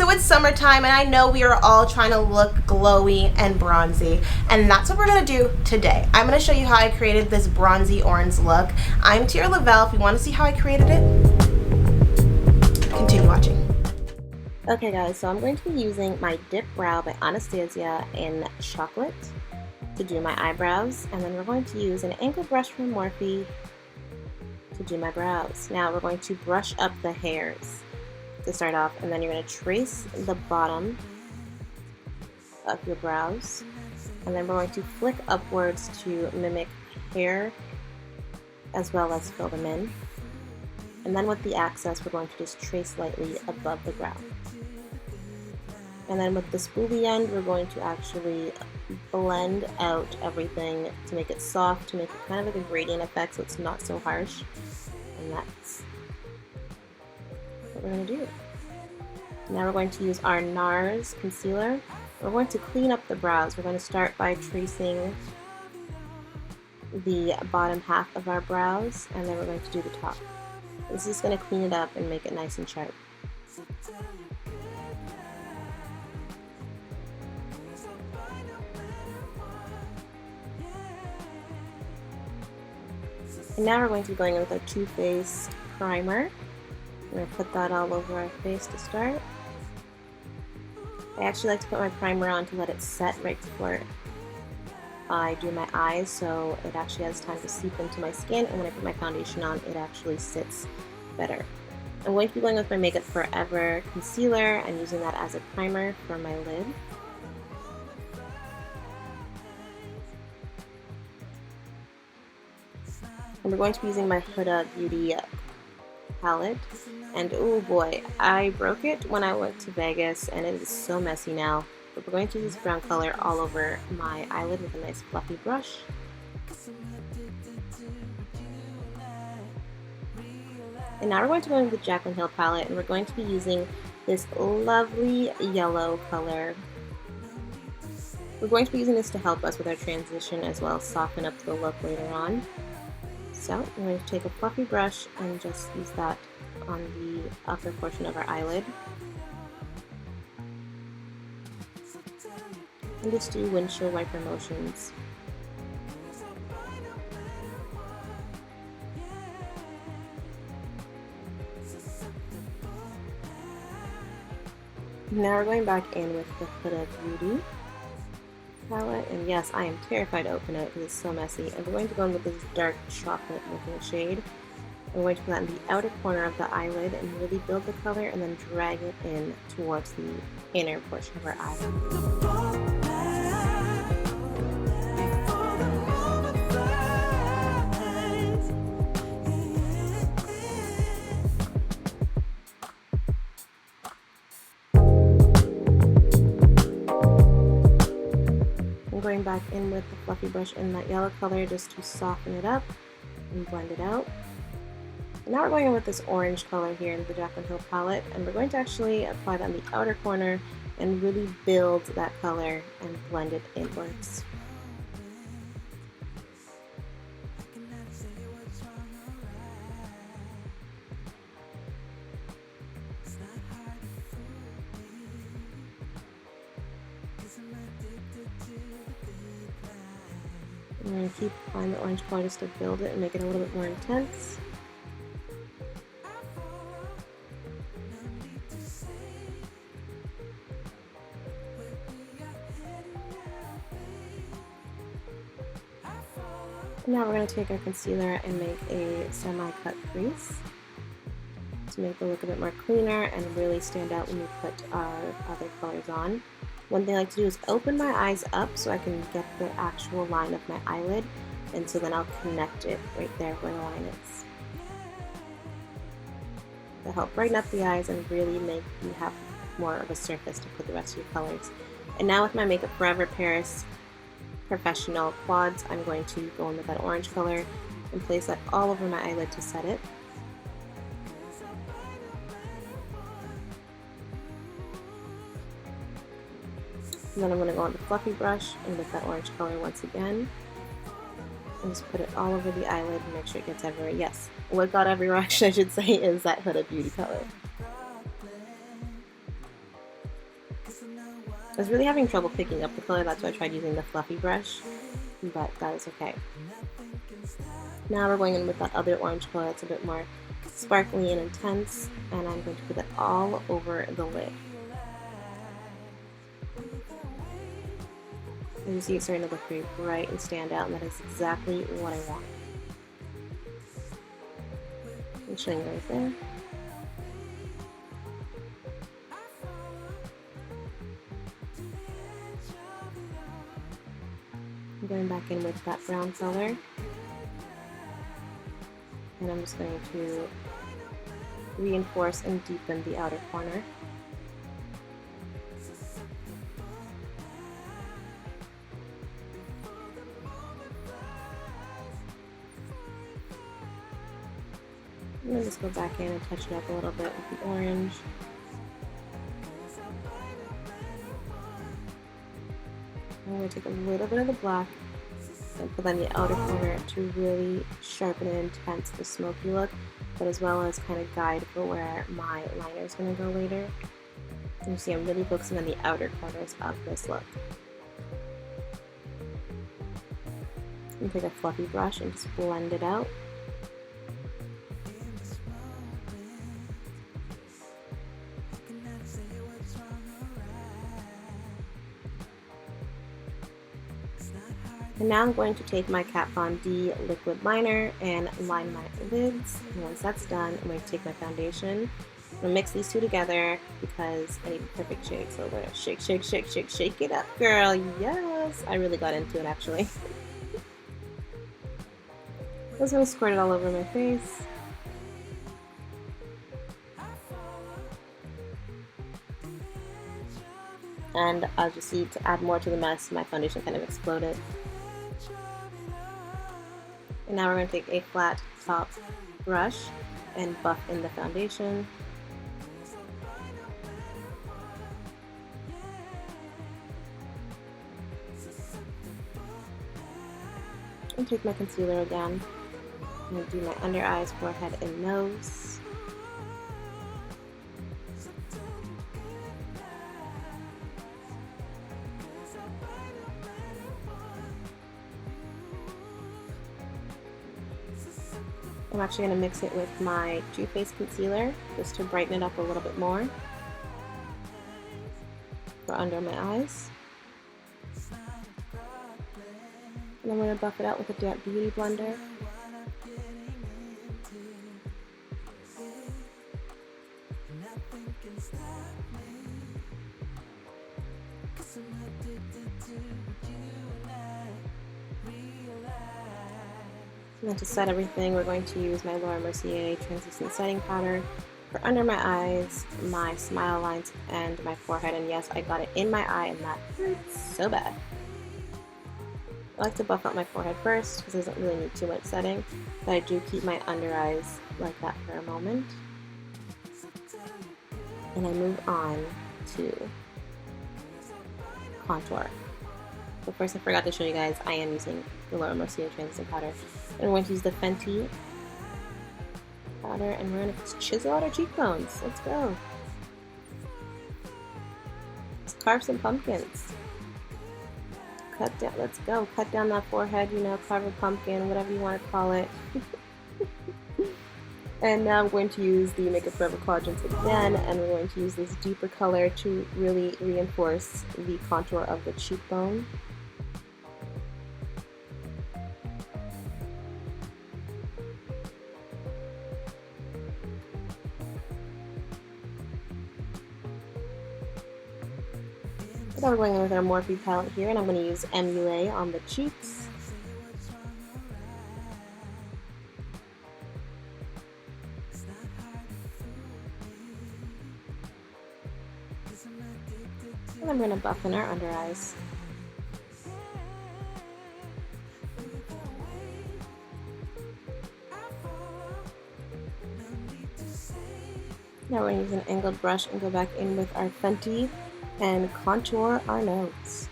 know it's summertime and I know we are all trying to look glowy and bronzy, and that's what we're gonna do today. I'm gonna show you how I created this bronzy orange look. I'm Tiera Lovelle. If you want to see how I created it, continue watching. Okay guys, so I'm going to be using my Dip Brow by Anastasia in chocolate to do my eyebrows, and then we're going to use an angled brush from Morphe to do my brows. Now we're going to brush up the hairs to start off, and then you're going to trace the bottom of your brows, and then we're going to flick upwards to mimic hair as well as fill them in. And then with the access, we're going to just trace lightly above the brow. And then with the spoolie end, we're going to actually blend out everything to make it soft, to make it kind of like a gradient effect so it's not so harsh. And that's what we're going to do. Now we're going to use our NARS concealer. We're going to clean up the brows. We're going to start by tracing the bottom half of our brows, and then we're going to do the top. This is going to clean it up and make it nice and sharp. And now we're going to be going in with our Too Faced primer. I'm going to put that all over our face to start. I actually like to put my primer on to let it set right before I do my eyes, so it actually has time to seep into my skin, and when I put my foundation on, it actually sits better. I'm going to be going with my Makeup Forever concealer and using that as a primer for my lid. And we're going to be using my Huda Beauty palette, and oh boy, I broke it when I went to Vegas and it is so messy now. But we're going to use this brown color all over my eyelid with a nice fluffy brush. And now we're going to go into the Jaclyn Hill palette, and we're going to be using this lovely yellow color. We're going to be using this to help us with our transition as well as soften up the look later on. So I'm going to take a fluffy brush and just use that on the upper portion of our eyelid. And just do windshield wiper motions. Now we're going back in with the Huda Beauty palette, and yes, I am terrified to open it because it's so messy. And we're going to go in with this dark chocolate looking shade. I'm going to put that in the outer corner of the eyelid and really build the color, and then drag it in towards the inner portion of our eyelid. Going back in with the fluffy brush in that yellow color just to soften it up and blend it out. And now we're going in with this orange color here in the Jaclyn Hill palette, and we're going to actually apply that in the outer corner and really build that color and blend it inwards. I'm going to keep applying the orange color just to build it and make it a little bit more intense. Now we're going to take our concealer and make a semi-cut crease to make the look a bit more cleaner and really stand out when we put our other colors on. One thing I like to do is open my eyes up so I can get the actual line of my eyelid, and so then I'll connect it right there where the line is. To help brighten up the eyes and really make you have more of a surface to put the rest of your colors. And now with my Makeup Forever Paris Professional Quads, I'm going to go in with that orange color and place that all over my eyelid to set it. And then I'm going to go on the fluffy brush and with that orange color once again. And just put it all over the eyelid and make sure it gets everywhere. Yes, what got everywhere, actually, I should say, is that Huda Beauty color. was really having trouble picking up the color, that's why I tried using the fluffy brush, but that is okay. Now we're going in with that other orange color that's a bit more sparkly and intense, and I'm going to put it all over the lid. As you see, it's starting to look very bright and stand out, and that is exactly what I want. I'm showing you right there. I'm going back in with that brown color, and I'm just going to reinforce and deepen the outer corner. I'm going to just go back in and touch it up a little bit with the orange. I'm going to take a little bit of the black and put on the outer corner to really sharpen and enhance the smoky look, but as well as kind of guide for where my liner is going to go later. And you see I'm really focusing on the outer corners of this look. I'm going to take a fluffy brush and just blend it out. And now I'm going to take my Kat Von D liquid liner and line my lids. And once that's done, I'm going to take my foundation. I'm going to mix these two together because I need a perfect shade. So we're going to shake, shake, shake, shake, shake it up, girl. Yes! I really got into it, actually. I'm just going to squirt it all over my face. And as you see, to add more to the mess, my foundation kind of exploded. And now we're going to take a flat top brush and buff in the foundation. And take my concealer again. I'm going to do my under eyes, forehead, and nose. I'm actually going to mix it with my Too Faced concealer just to brighten it up a little bit more for under my eyes. And I'm going to buff it out with a damp beauty blender. And then to set everything, we're going to use my Laura Mercier translucent setting powder for under my eyes, my smile lines, and my forehead. And yes, I got it in my eye, and that hurts so bad. I like to buff out my forehead first because it doesn't really need too much setting, but I do keep my under eyes like that for a moment. And I move on to contour. But first, I forgot to show you guys, I am using the Laura Mercier translucent powder. And we're going to use the Fenty powder, and we're going to chisel out our cheekbones. Let's go. Let's carve some pumpkins. Cut down, let's go. Cut down that forehead, you know, carve a pumpkin, whatever you want to call it. And now I'm going to use the Makeup Forever quadrants again, and we're going to use this deeper color to really reinforce the contour of the cheekbone. Now we're going in with our Morphe palette here, and I'm going to use MUA on the cheeks. And I'm going to buff in our under eyes. Now we're going to use an angled brush and go back in with our Fenty and contour our nose.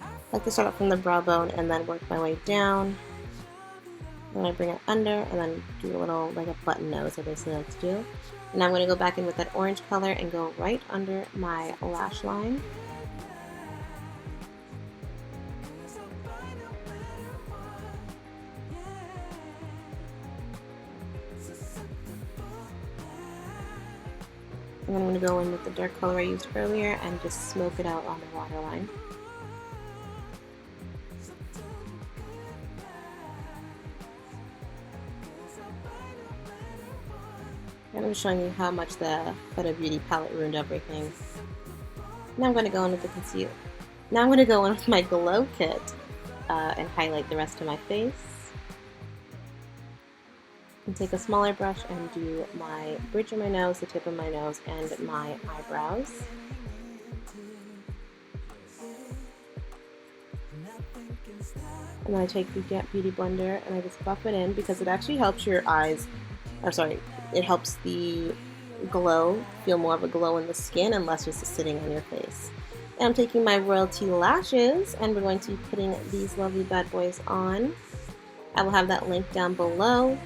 I like to start up from the brow bone and then work my way down. Then I bring it under and then do a little, like a button nose, I basically like to do. And I'm going to go back in with that orange color and go right under my lash line. And then I'm going to go in with the dark color I used earlier and just smoke it out on the waterline. And I'm showing you how much the Huda Beauty palette ruined everything. Now I'm going to go in with the concealer. Now I'm going to go in with my Glow Kit and highlight the rest of my face. And take a smaller brush and do my bridge of my nose, the tip of my nose, and my eyebrows. And then I take the Get Beauty blender and I just buff it in because it actually helps your eyes, or sorry, it helps the glow, feel more of a glow in the skin and less just sitting on your face. And I'm taking my Royalty lashes and we're going to be putting these lovely bad boys on. I will have that link down below.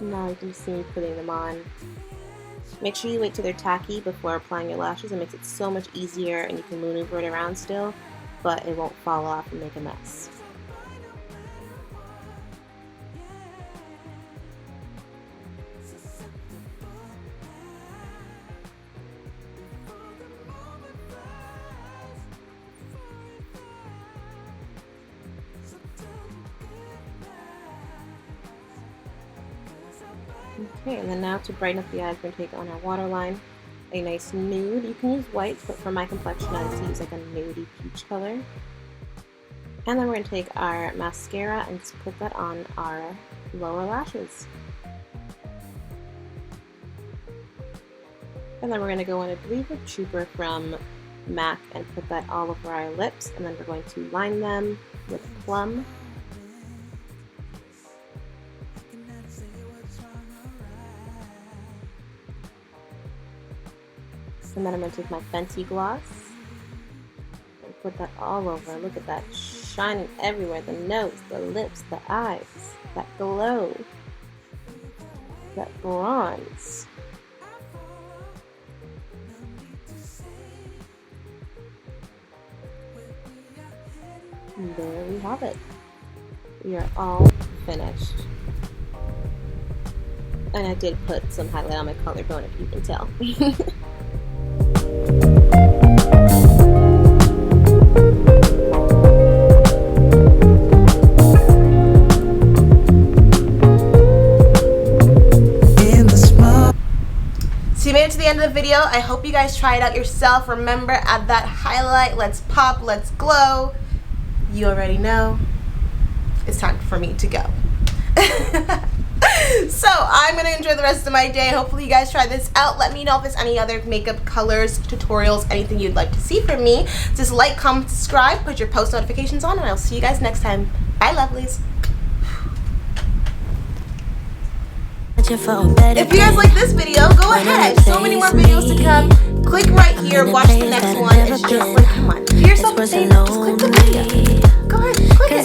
Now you can see me putting them on. Make sure you wait till they're tacky before applying your lashes. It makes it so much easier and you can maneuver it around still, but it won't fall off and make a mess. Okay, and then now to brighten up the eyes, we're going to take on our waterline, a nice nude. You can use white, but for my complexion I like to use like a nudie peach color. And then we're going to take our mascara and just put that on our lower lashes. And then we're going to go in, I believe, with Trooper from MAC and put that all over our lips. And then we're going to line them with Plum. And then I'm going to take my Fenty gloss and put that all over. Look at that, shining everywhere. The nose, the lips, the eyes, that glow, that bronze. And there we have it. We are all finished. And I did put some highlight on my collarbone, if you can tell. So you made it to the end of the video. I hope you guys try it out yourself. Remember, add that highlight. Let's pop, let's glow. You already know. It's time for me to go. So I'm going to enjoy the rest of my day. Hopefully you guys try this out. Let me know if there's any other makeup colors, tutorials, anything you'd like to see from me. Just like, comment, subscribe, put your post notifications on, and I'll see you guys next time. Bye, lovelies. If you guys like this video, go ahead. I have so many more videos to come. Click right here, watch the next one. It's just like, come on, do yourself a favor, just click the video. Go ahead, click it.